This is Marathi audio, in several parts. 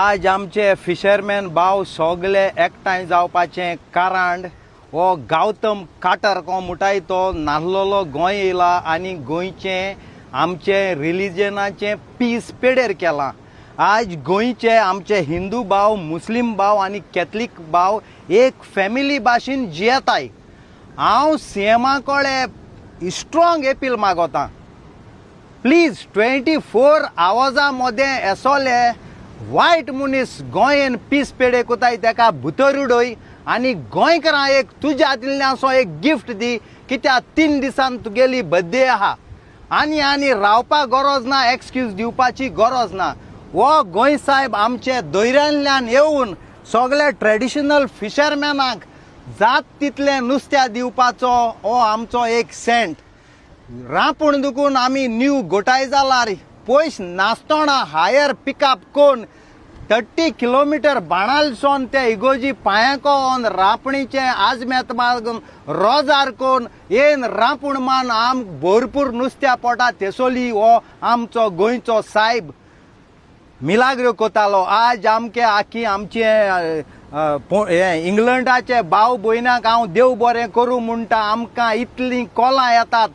आज आमचे फिशरमॅन भाव सगळे एकठांय जावपाचे कारण हो गौतम काटर को मुठाय तो नासलोलो गोंय येयला आनी गोंयचे आमचे रिलिजनाचे पीस पेडेर केला। आज गोंयचे आमचे हिंदू भाव, मुस्लिम भाव आनी कॅथलीक भाव एक फॅमिली भाशेन जियेताय। हांव सीएमा कडेन स्ट्रॉंग अपील मागोतां, प्लीज 24 आवर्सा मध्ये एसोले वायट मनीस गोंयन पीस पेडे कोताय तेका भितर उडय आनी गोंयकारां एक तुज्या हातींतल्यान असो एक गिफ्ट दी, कित्याक 3 दिसान तुगेली बर्थडे आहा आनी रावपाक गरज ना, एक्सक्यूज दिवपाची गरज ना। हो गोंय साहेब आमचे दर्यांतल्यान येवन सगळे ट्रेडिशनल फिशरमॅनाक जात तितले नुस्त्या दिवपाचो हो आमचो एक सेंट। रांपूण दुखून आमी न्यू गोटाय जाल्यार पयस नासतना हायर पिकअप कोन 30 किलोमीटर बाणालसून ते इगोजी पांयाकोन रापणीचे आजमेत मागून रोजार कोन येन रांपूण मान आम भरपूर नुस्त्या पोटा तेसोली हो आमचो गोंयचो साहेब मिलाग्रो कोतालो। आज आमके आखी आमचे इंग्लंडाचे भाव भयणाक हांव देव बरें करूं म्हणटा, आमकां इतलीं कॉलां येतात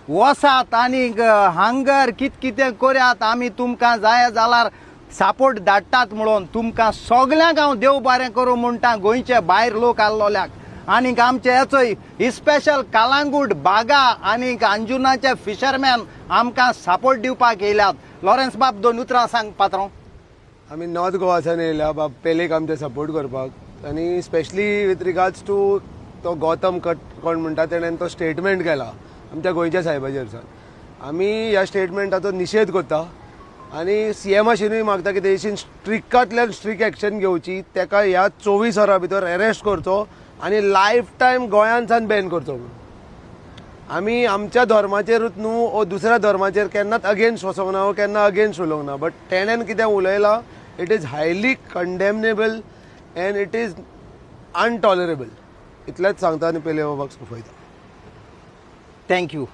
वसात आनी हांगर कितें करात, आमी तुमकां जाय जाल्यार सपोर्ट धाडटात म्हणून तुमकां सगळ्यांक हांव देव बरें करूं म्हणटा। गोंयचे भायर लोक आसलोल्याक आनीक आमचे हेचोय स्पेशल कालांगूट बागा आनीक अंजुनाचे फिशरमॅन आमकां सपोर्ट दिवपाक येयल्यात। लॉरेन्स बाब 2 उतरां सांग पात्रो। आमी नॉर्थ गोवासान येयल्या बाब पेलेक आमचे सपोर्ट करपाक आनी स्पेशली विथ रिगार्ड्स टू तो गौतम कट कोण म्हणटा तेणेन तो स्टेटमेंट केला आमच्या गोंयच्या साहेबाचेर। आमी ह्या स्टेटमेंटाचो निशेध करता आनी सीएमाशीनूय मागता की तेची स्ट्रिक्टांतल्यान स्ट्रिक्ट एक्शन घेवची, तेका ह्या 24 वरां भितर अरेस्ट करचो आनी लायफ टायम गोंयांसान बॅन करचो। आमी आमच्या धर्माचेरूच न्हू ओ दुसऱ्या धर्माचेर केन्नाच अगेन्स्ट वचोंक ना, केन्ना अगेन्स्ट उलोवंक ना, बट तेणेन कितें उलयलां it is highly condemnable and it is intolerable. इतलेंच सांगता आनी पेले बाबाक सोंपयता। थँक्यू।